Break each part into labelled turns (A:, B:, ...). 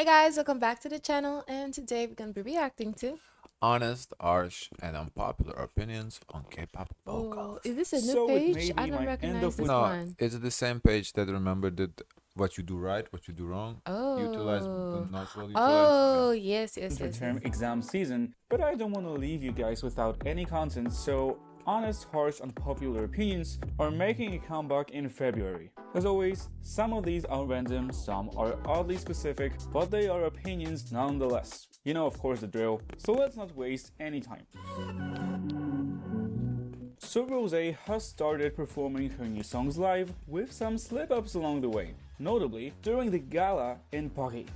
A: Hey guys, welcome back to the channel, and today we're gonna be reacting to.
B: Honest, harsh, and unpopular opinions on K-pop
A: Oh,
B: vocals.
A: is this a new
C: So it
A: page?
C: may
A: I
C: be
A: don't
C: my end
A: recognize
C: of
A: this
C: week.
B: No,
A: one.
B: it's the same page that remember did what you do right, what you do wrong, utilize
A: Oh,
B: but not well utilized. Yeah.
A: oh, yes, yes,
C: For
A: yes, yes.
C: term exam season, but I don't want to leave you guys without any content, so honest, harsh, unpopular opinions are making a comeback in February. As always, some of these are random, some are oddly specific, but they are opinions nonetheless. You know, of course, the drill, so let's not waste any time. So Rosé has started performing her new songs live with some slip-ups along the way, notably during the gala in Paris.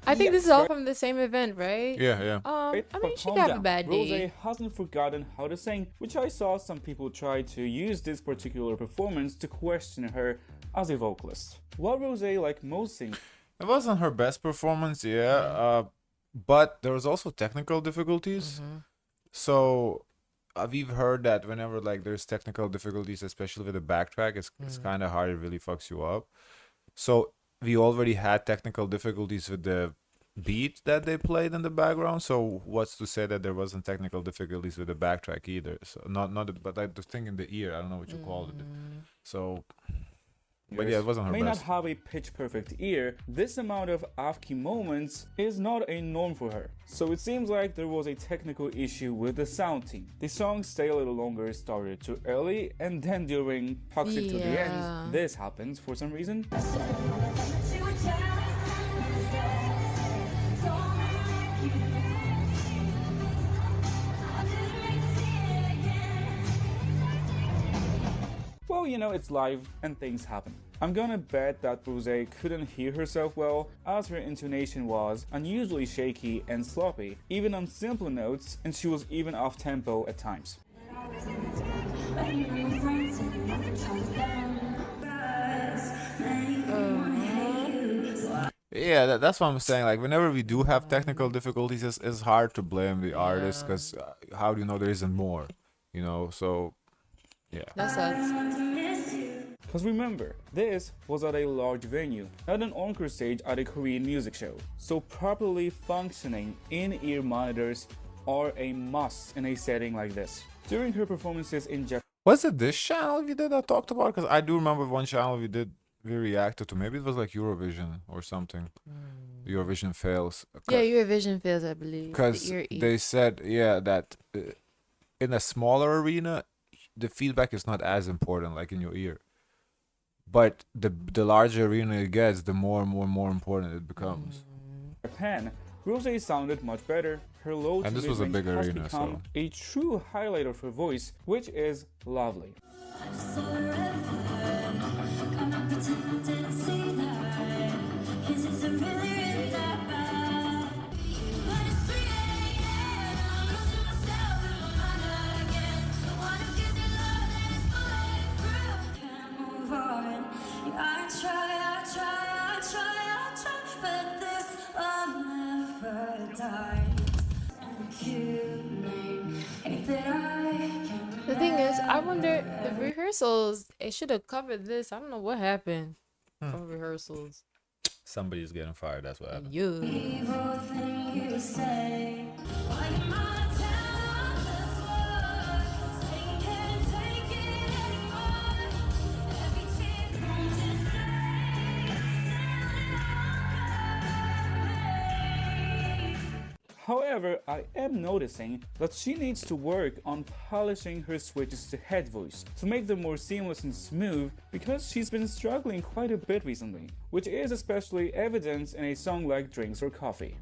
A: I think this is
C: Yes,
A: all from the same event, right?
B: Yeah, yeah.
C: right?
A: I mean,
C: But
A: she
C: calm
A: could have a
C: down.
A: bad day.
C: Rosé hasn't forgotten how to sing, which I saw some people try to use this particular performance to question her as a vocalist. What Rosé like most sing
B: It wasn't her best performance, yeah. But there was also technical difficulties. So we've heard that whenever like there's technical difficulties, especially with the backtrack, it's kind of hard. It really fucks you up. So we already had technical difficulties with the beat that they played in the background. So what's to say that there wasn't technical difficulties with the backtrack either? So but like the thing in the ear, I don't know what you called it. So, but yeah, it wasn't her
C: may not
B: best.
C: have a pitch perfect ear, this amount of off-key moments is not a norm for her. So it seems like there was a technical issue with the sound team. The song Stay a Little Longer started too early, and then during Toxic to the
A: Yeah.
C: End, this happens for some reason. Well, you know, it's live and things happen. I'm gonna bet that Rosé couldn't hear herself well, as her intonation was unusually shaky and sloppy, even on simple notes, and she was even off tempo at times.
B: Yeah, that's what I'm saying. Like whenever we do have technical difficulties, it's hard to blame the artist
A: Yeah.
B: because how do you know there isn't more? You know, so yeah.
A: That sucks.
C: Because remember, this was at a large venue, not an encore stage at a Korean music show. So properly functioning in-ear monitors are a must in a setting like this. During her performances in Japan,
B: Was it this channel we did that talked about? Because I do remember one channel we reacted to. Maybe it was like Eurovision or something. Eurovision fails.
A: Yeah, your vision fails, I believe.
B: Because they said, yeah, that in a smaller arena, the feedback is not as important, like in your ear. But the larger arena it gets, the more important it becomes.
C: Rosé sounded much better. Her low to
B: And this was a
C: mid-range
B: big
C: has
B: arena,
C: become
B: so
C: a true highlight of her voice, which is lovely.
A: The thing is, I wonder the rehearsals. It should have covered this. I don't know what happened for rehearsals.
B: somebody's getting fired. That's what happened.
A: You.
C: However, I am noticing that she needs to work on polishing her switches to head voice to make them more seamless and smooth because she's been struggling quite a bit recently, which is especially evident in a song like Drinks or Coffee.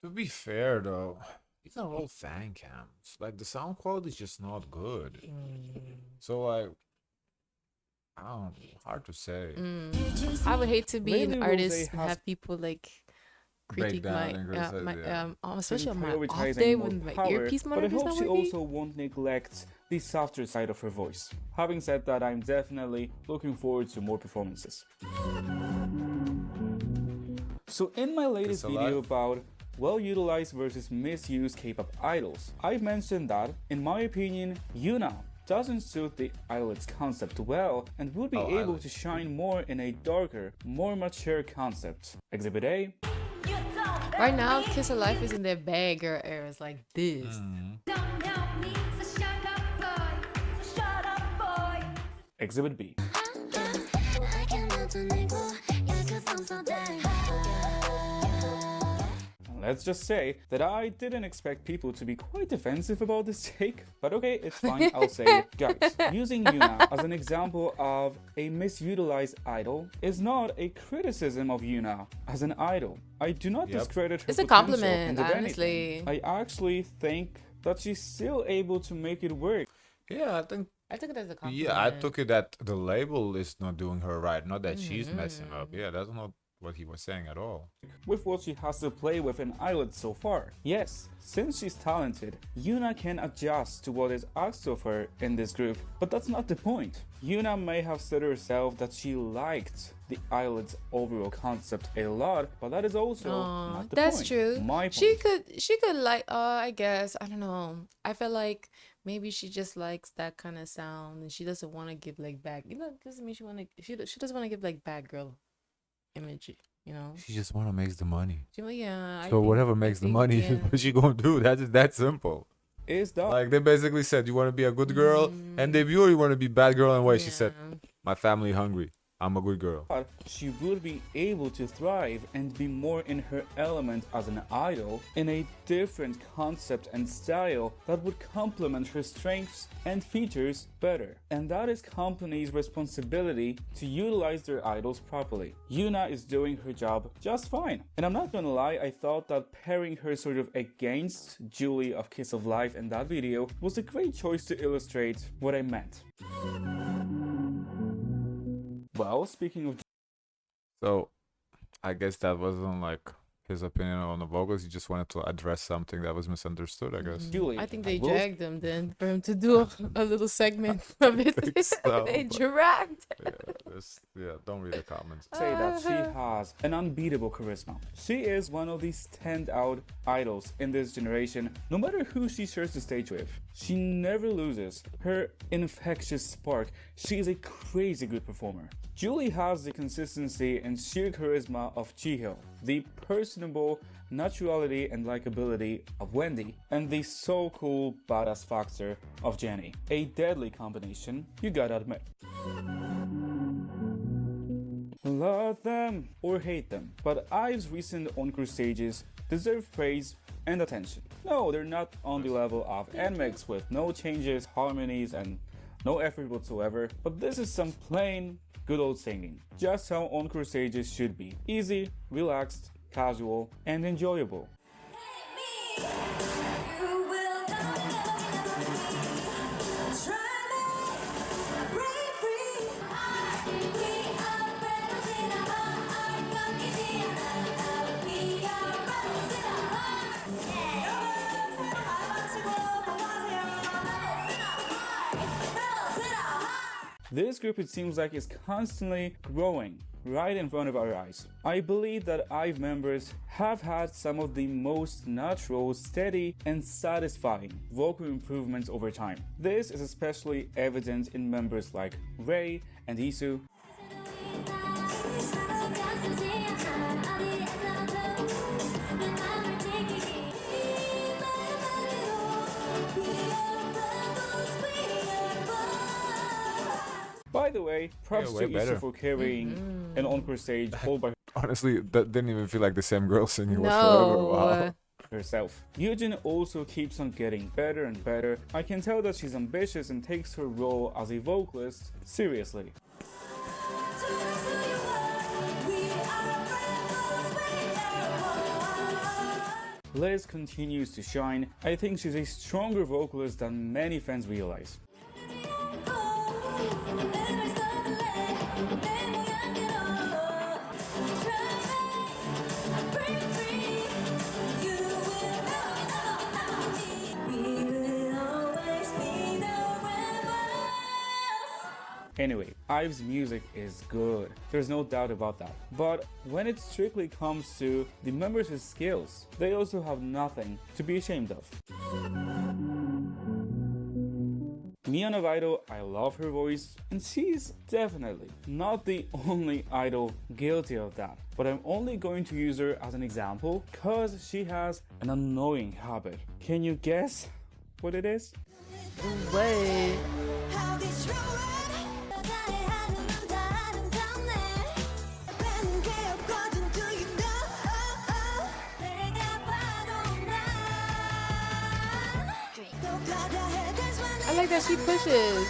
B: To be fair though, these are all fan cams. Like the sound quality is just not good. So like, I don't know, hard to say.
A: I would hate to be an
C: Lately,
A: artist
C: Rosé
A: and
C: has
A: have people like critique
B: down
A: my
B: and criticize, yeah.
A: especially on my off
C: prioritizing
A: day
C: more
A: when my
C: power,
A: earpiece
C: but I
A: monitor's
C: hope
A: not
C: she
A: working.
C: also won't neglect the softer side of her voice. Having said that, I'm definitely looking forward to more performances. So in my latest
B: a
C: video
B: lot.
C: about well-utilized versus misused K-pop idols, I've mentioned that, in my opinion, Yuna doesn't suit the idol's concept well and would be able to shine more in a darker, more mature concept. Exhibit A.
A: Right now, Kiss Alive is in their bad girl eras like this.
C: Exhibit B. Let's just say that I didn't expect people to be quite defensive about this take, but okay, it's fine, I'll say it. Guys, using Yuna as an example of a misutilized idol is not a criticism of Yuna as an idol. I do not discredit her
A: It's a
C: potential,
A: compliment,
C: and if
A: honestly.
C: anything, I actually think that she's still able to make it work.
B: Yeah, I think.
A: I took it as a compliment.
B: Yeah, I took it that the label is not doing her right, not that she's messing up. Yeah, that's not what he was saying at all.
C: With what she has to play with in Islet so far. Yes, since she's talented, Yuna can adjust to what is asked of her in this group, but that's not the point. Yuna may have said herself that she liked the Islet's overall concept a lot, but that is also not the
A: that's
C: point.
A: true.
C: My point.
A: She could like I guess, I don't know. I feel like maybe she just likes that kind of sound and she doesn't want to give like bad, doesn't mean she doesn't want to give like bad girl image,
B: She just want to make the money.
A: Yeah.
B: So whatever makes the money is what she gonna do. That's just that simple.
C: Is that
B: Like they basically said, you want to be a good girl and debut, or you want to be bad girl and wait. She said, my family hungry. I'm a good girl.
C: she would be able to thrive and be more in her element as an idol in a different concept and style that would complement her strengths and features better. And that is companies' responsibility to utilize their idols properly. Yuna is doing her job just fine. And I'm not gonna lie, I thought that pairing her sort of against Julie of Kiss of Life in that video was a great choice to illustrate what I meant. Well, speaking of
B: So, I guess that wasn't like his opinion on the vocals. He just wanted to address something that was misunderstood, I guess.
C: Julie,
A: I think they
C: will
A: dragged him then for him to do a little segment of it.
B: think so,
A: They
B: but-
A: dragged.
B: Don't read the comments.
C: say that she has an unbeatable charisma. She is one of the standout idols in this generation, no matter who she shares the stage with. She never loses her infectious spark. She is a crazy good performer. Julie has the consistency and sheer charisma of Jihyo, the personable naturality and likability of Wendy, and the so cool badass factor of Jennie. A deadly combination, you gotta admit. Love them or hate them, but IVE's recent encore stages deserve praise and attention. No, they're not on the level of NMIX with no changes, harmonies, and no effort whatsoever, but this is some plain, good old singing. Just how encore stages should be. Easy, relaxed, casual, and enjoyable. This group, it seems like, is constantly growing right in front of our eyes. I believe that IVE members have had some of the most natural, steady, and satisfying vocal improvements over time. This is especially evident in members like Ray and Isu. By the way, props
B: way
C: to
B: better.
C: Isu for carrying an encore stage all by
B: Honestly, that didn't even feel like the same girl singing whatsoever. Wow.
C: herself. Yujin also keeps on getting better and better. I can tell that she's ambitious and takes her role as a vocalist seriously. Liz continues to shine. I think she's a stronger vocalist than many fans realize. Anyway, IVE's music is good, there's no doubt about that. But when it strictly comes to the members' skills, they also have nothing to be ashamed of. Me on of Idol, I love her voice, and she's definitely not the only idol guilty of that. But I'm only going to use her as an example because she has an annoying habit. Can you guess what it is?
A: Wait. I like that she pushes.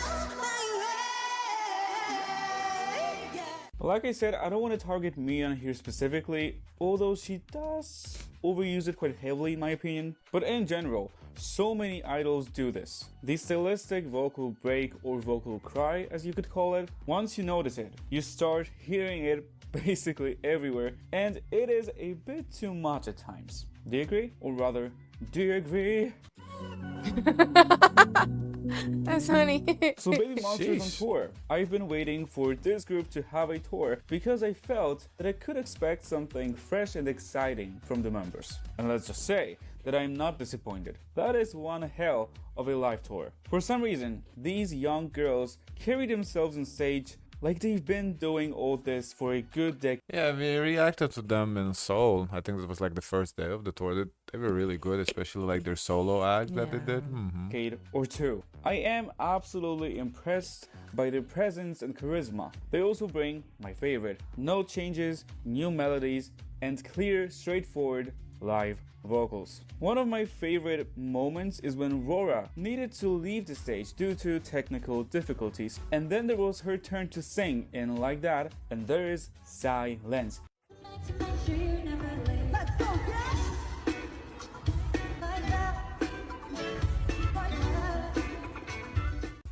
C: Like I said, I don't want to target Mion here specifically, although she does overuse it quite heavily in my opinion. But in general, so many idols do this. The stylistic vocal break or vocal cry, as you could call it, once you notice it, you start hearing it basically everywhere, and it is a bit too much at times. Do you agree? Or rather, do you agree?
A: That's funny.
C: So Baby Monster's on
B: Sheesh.
C: tour. I've been waiting for this group to have a tour because I felt that I could expect something fresh and exciting from the members. And let's just say that I'm not disappointed. That is one hell of a live tour. For some reason, these young girls carry themselves on stage like they've been doing all this for a good decade.
B: Yeah, we reacted to them in Seoul. I think it was like the first day of the tour. They were really good, especially like their solo act that they did.
C: Or two. I am absolutely impressed by their presence and charisma. They also bring my favorite: no changes, new melodies, and clear, straightforward live vocals. One of my favorite moments is when Rora needed to leave the stage due to technical difficulties, and then there was her turn to sing in Like That, and there is silence.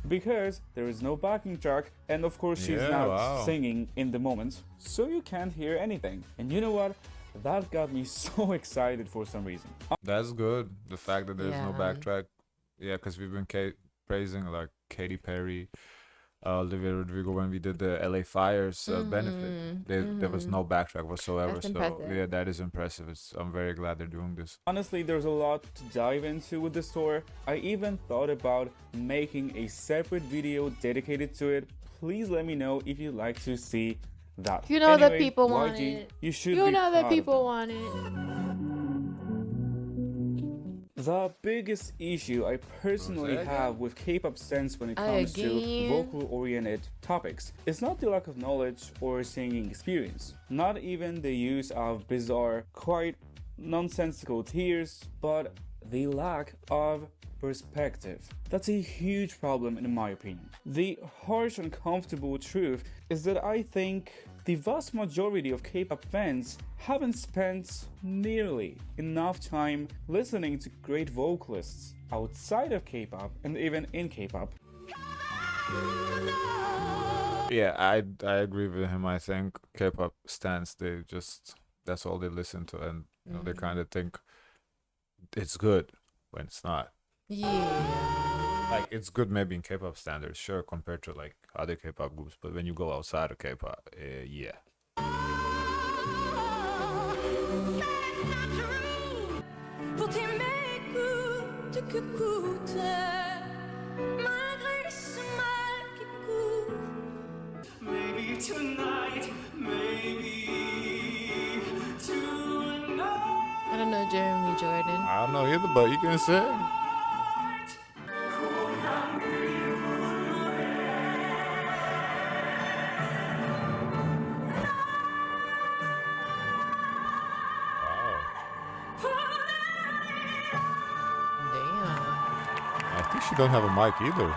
C: Because there is no backing track, and of course she's not singing in the moment, so you can't hear anything. And you know what? That got me so excited for some reason.
B: That's good. The fact that there's no backtrack. Yeah, because we've been praising like Katy Perry, Olivia Rodrigo when we did the LA Fires benefit. There was no backtrack whatsoever.
A: That's
B: so
A: impressive.
B: yeah, that is impressive. I'm very glad they're doing this.
C: Honestly, there's a lot to dive into with this tour. I even thought about making a separate video dedicated to it. Please let me know if you'd like to see that.
A: You know that
C: Anyway,
A: people want
C: YG,
A: it.
C: You should
A: You
C: be
A: know that
C: proud of
A: people
C: them.
A: want it.
C: The biggest issue I personally
B: Rosé
C: have with K-pop stance when it
A: I
C: comes to
A: agree.
C: vocal-oriented topics is not the lack of knowledge or singing experience, not even the use of bizarre, quite nonsensical tears, but the lack of perspective. That's a huge problem in my opinion. The harsh, uncomfortable truth is that I think the vast majority of K-pop fans haven't spent nearly enough time listening to great vocalists outside of K-pop and even in K-pop.
B: Yeah, I agree with him. I think K-pop stans, that's all they listen to, and you know they kind of think it's good when it's not.
A: Yeah.
B: Like it's good maybe in K-pop standards, sure, compared to like other K-pop groups, but when you go outside of K-pop, yeah.
D: Maybe tonight, maybe tonight.
A: I don't know Jeremy Jordan.
B: I don't know either, but you can sing.
A: Damn.
B: I think she don't have a mic either.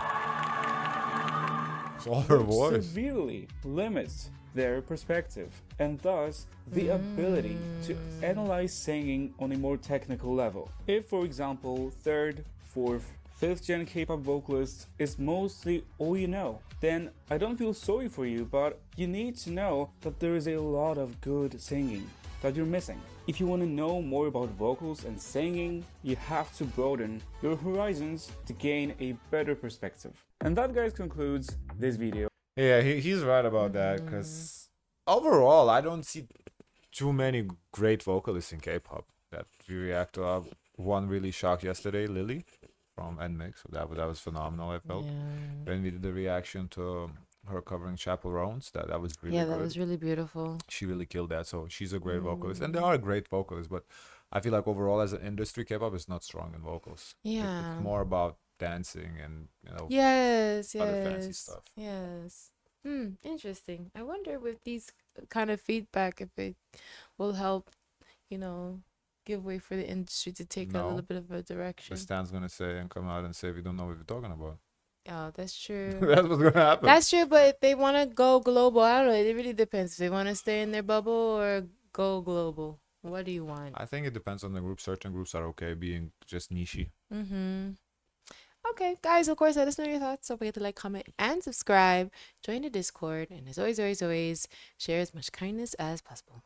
B: It's all her voice.
C: Severely limits their perspective and thus the ability to analyze singing on a more technical level. If, for example, 3rd, 4th, 5th gen K-pop vocalist is mostly all you know, then I don't feel sorry for you, but you need to know that there is a lot of good singing that you're missing. If you want to know more about vocals and singing, you have to broaden your horizons to gain a better perspective. And that, guys, concludes this video.
B: Yeah, he's right about that. Because overall, I don't see too many great vocalists in K-pop that we react to. One really shocked yesterday, Lily from NMIX. So that was phenomenal. I felt
A: Yeah.
B: when we did the reaction to her covering Chapel Roans, that was really
A: Yeah, that
B: good.
A: was really beautiful.
B: She really killed that. So she's a great vocalist, and
A: Mm.
B: there are great vocalists. But I feel like overall, as an industry, K-pop is not strong in vocals. It's
A: Yeah.
B: more about dancing and
A: Yes,
B: other fancy
A: yes,
B: stuff.
A: yes. Interesting. I wonder with these kind of feedback if it will help, you know, give way for the industry to take a little
B: No,
A: bit of a
B: the
A: direction.
B: Stan's gonna say and come out and say we don't know what we're talking about.
A: Oh, that's true.
B: That's what's gonna happen.
A: That's true, but if they want to go global, I don't know. It really depends. If they want to stay in their bubble or go global. What do you want?
B: I think it depends on the group. Certain groups are okay being just nichey.
A: Mm-hmm. Okay, guys, of course, let us know your thoughts. Don't forget to like, comment, and subscribe. Join the Discord. And as always, always, always, share as much kindness as possible.